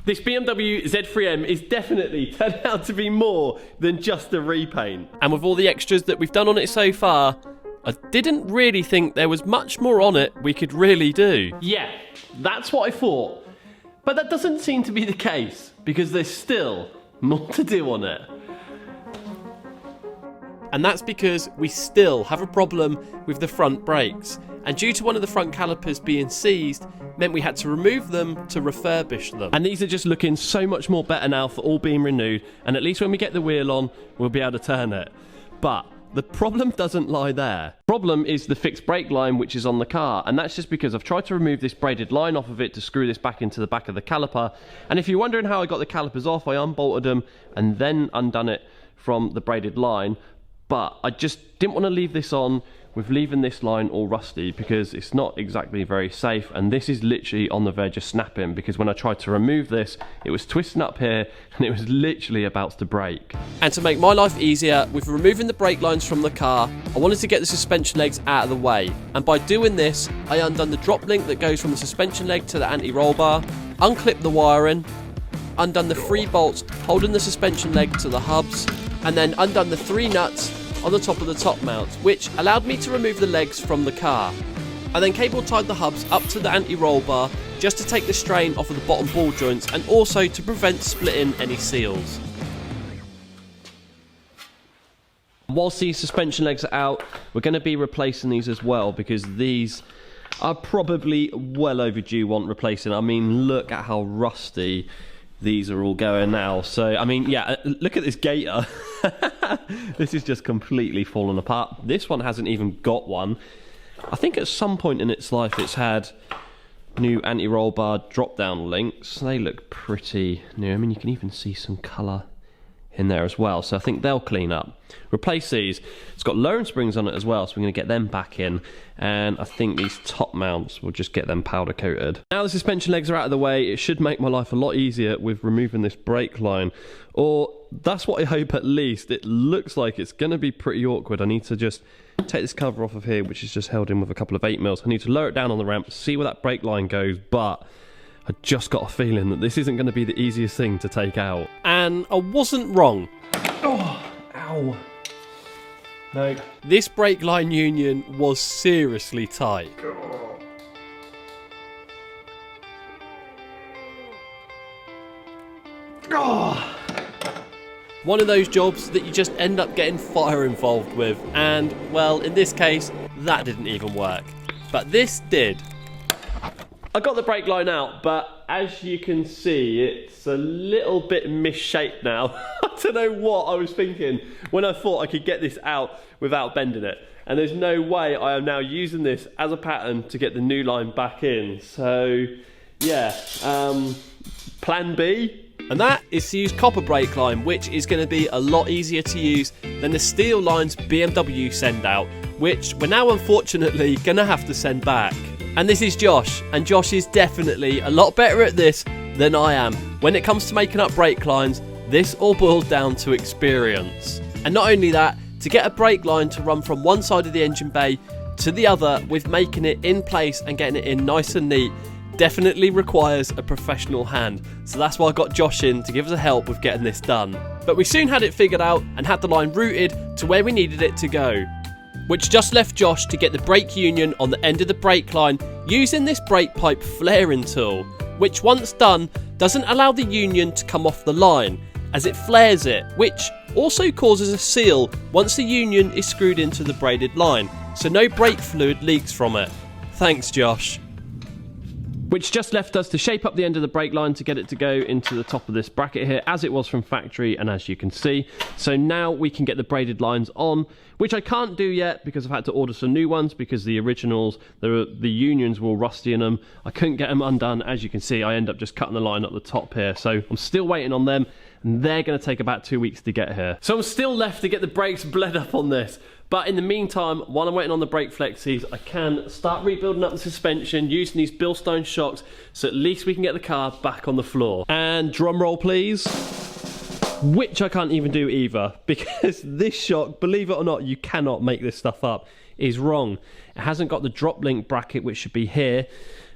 This BMW Z3 M is definitely turned out to be more than just a repaint. And with all the extras that we've done on it so far, I didn't really think there was much more on it we could really do. Yeah, that's what I thought. But that doesn't seem to be the case, because there's still more to do on it. And that's because we still have a problem with the front brakes. And due to one of the front calipers being seized, meant we had to remove them to refurbish them. And these are just looking so much more better now for all being renewed, and at least when we get the wheel on, we'll be able to turn it. But the problem doesn't lie there. The problem is the fixed brake line which is on the car, and that's just because I've tried to remove this braided line off of it to screw this back into the back of the caliper. And if you're wondering how I got the calipers off, I unbolted them and then undone it from the braided line. But I just didn't want to leave this on with leaving this line all rusty, because it's not exactly very safe, and this is literally on the verge of snapping, because when I tried to remove this, it was twisting up here and it was literally about to break. And to make my life easier with removing the brake lines from the car, I wanted to get the suspension legs out of the way, and by doing this I undone the drop link that goes from the suspension leg to the anti-roll bar, unclipped the wiring, undone the 3 bolts holding the suspension leg to the hubs, and then undone the 3 nuts on the top of the top mount, which allowed me to remove the legs from the car. I then cable tied the hubs up to the anti-roll bar just to take the strain off of the bottom ball joints, and also to prevent splitting any seals. Whilst these suspension legs are out, we're going to be replacing these as well, because these are probably well overdue want replacing. I mean, look at how rusty these are all going now. So I mean, yeah, look at this gator. This is just completely fallen apart. This one hasn't even got one. I think at some point in its life it's had new anti-roll bar drop down links. They look pretty new. I mean, you can even see some colour in there as well, so I think they'll clean up. Replace these. It's got lowering springs on it as well, so we're going to get them back in, and I think these top mounts, will just get them powder coated. Now the suspension legs are out of the way, it should make my life a lot easier with removing this brake line, or that's what I hope at least. It looks like it's going to be pretty awkward. I need to just take this cover off of here, which is just held in with a couple of 8mm. I need to lower it down on the ramp, see where that brake line goes, but I just got a feeling that this isn't going to be the easiest thing to take out. And I wasn't wrong. Oh, ow. No. This brake line union was seriously tight. Oh. One of those jobs that you just end up getting fire involved with, and, well, in this case, that didn't even work. But this did. I got the brake line out, but as you can see, it's a little bit misshaped now. I don't know what I was thinking when I thought I could get this out without bending it. And there's no way I am now using this as a pattern to get the new line back in. So, yeah, plan B. And that is to use copper brake line, which is going to be a lot easier to use than the steel lines BMW send out, which we're now unfortunately going to have to send back. And this is Josh, and Josh is definitely a lot better at this than I am. When it comes to making up brake lines, this all boils down to experience. And not only that, to get a brake line to run from one side of the engine bay to the other with making it in place and getting it in nice and neat definitely requires a professional hand. So that's why I got Josh in to give us a help with getting this done. But we soon had it figured out and had the line routed to where we needed it to go, which just left Josh to get the brake union on the end of the brake line using this brake pipe flaring tool, which once done doesn't allow the union to come off the line as it flares it, which also causes a seal once the union is screwed into the braided line, so no brake fluid leaks from it. Thanks, Josh. Which just left us to shape up the end of the brake line to get it to go into the top of this bracket here, as it was from factory, and as you can see. So now we can get the braided lines on, which I can't do yet because I've had to order some new ones, because the originals, the unions were all rusty in them. I couldn't get them undone. As you can see, I end up just cutting the line up the top here. So I'm still waiting on them, and they're going to take about 2 weeks to get here. So I'm still left to get the brakes bled up on this. But in the meantime, while I'm waiting on the brake flexies, I can start rebuilding up the suspension using these Bilstone shocks, so at least we can get the car back on the floor. And drum roll, please. Which I can't even do either, because this shock, believe it or not, you cannot make this stuff up, is wrong. It hasn't got the drop link bracket, which should be here.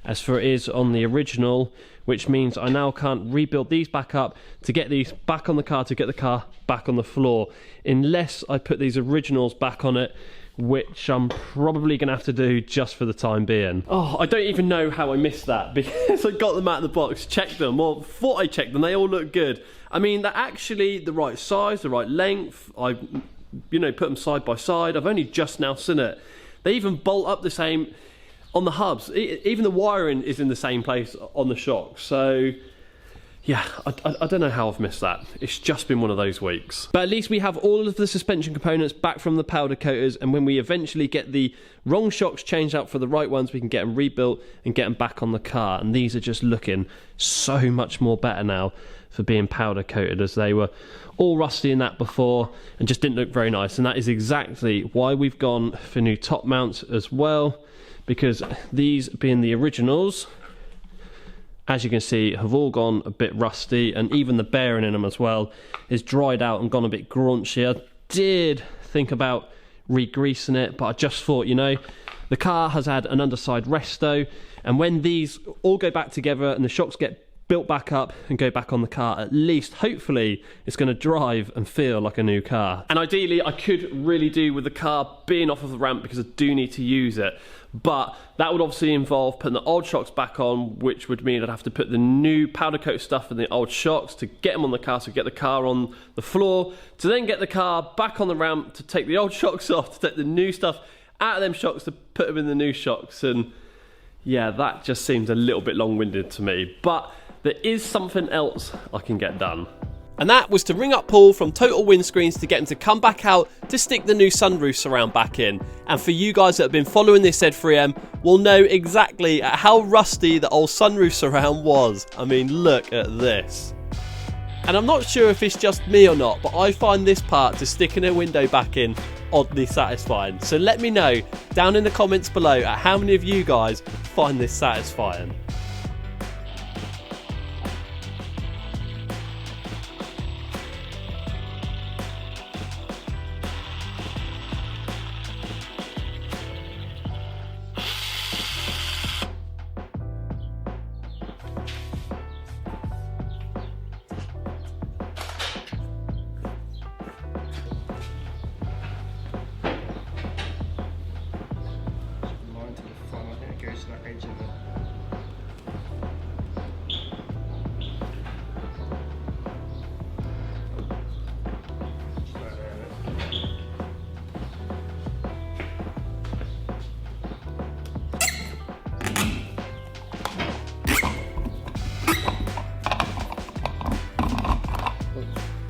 as for it is on the original, which means I now can't rebuild these back up to get these back on the car, to get the car back on the floor, unless I put these originals back on it, which I'm probably going to have to do just for the time being. Oh, I don't even know how I missed that, because I got them out of the box, checked them, or thought I checked them, they all look good. I mean, they're actually the right size, the right length. I've, you know, put them side by side. I've only just now seen it. They even bolt up the same on the hubs. Even the wiring is in the same place on the shocks. So yeah, I don't know how I've missed that. It's just been one of those weeks. But at least we have all of the suspension components back from the powder coaters, and when we eventually get the wrong shocks changed out for the right ones, we can get them rebuilt and get them back on the car. And these are just looking so much more better now for being powder coated, as they were all rusty in that before and just didn't look very nice. And that is exactly why we've gone for new top mounts as well, because these being the originals, as you can see, have all gone a bit rusty, and even the bearing in them as well is dried out and gone a bit graunchy. I did think about re-greasing it, but I just thought, you know, the car has had an underside resto, and when these all go back together and the shocks get built back up and go back on the car, at least hopefully it's going to drive and feel like a new car. And ideally I could really do with the car being off of the ramp, because I do need to use it, but that would obviously involve putting the old shocks back on, which would mean I'd have to put the new powder coat stuff in the old shocks to get them on the car, so get the car on the floor, to then get the car back on the ramp, to take the old shocks off, to take the new stuff out of them shocks, to put them in the new shocks. And yeah, that just seems a little bit long-winded to me, but there is something else I can get done. And that was to ring up Paul from Total Windscreens to get him to come back out to stick the new sunroof surround back in. And for you guys that have been following this Z3M will know exactly how rusty the old sunroof surround was. I mean, look at this. And I'm not sure if it's just me or not, but I find this part to sticking a window back in oddly satisfying. So let me know down in the comments below at how many of you guys find this satisfying.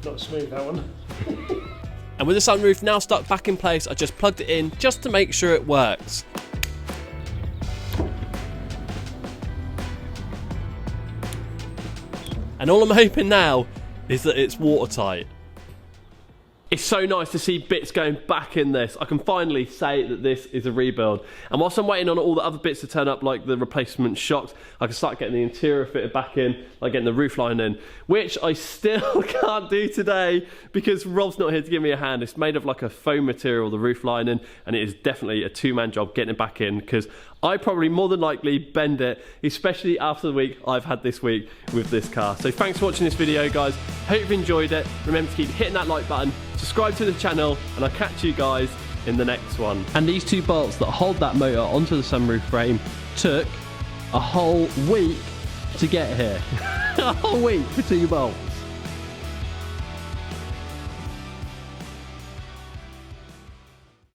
Not smooth, that one. And with the sunroof now stuck back in place, I just plugged it in just to make sure it works. And all I'm hoping now is that it's watertight. It's so nice to see bits going back in this. I can finally say that this is a rebuild. And whilst I'm waiting on all the other bits to turn up, like the replacement shocks, I can start getting the interior fitted back in, like getting the roof line in, which I still can't do today because Rob's not here to give me a hand. It's made of like a foam material, the roof lining, and it is definitely a two-man job getting it back in, because I probably more than likely bend it, especially after the week I've had this week with this car. So thanks for watching this video, guys. Hope you've enjoyed it. Remember to keep hitting that like button, subscribe to the channel, and I'll catch you guys in the next one. And these two bolts that hold that motor onto the sunroof frame took a whole week to get here. A whole week for 2 bolts.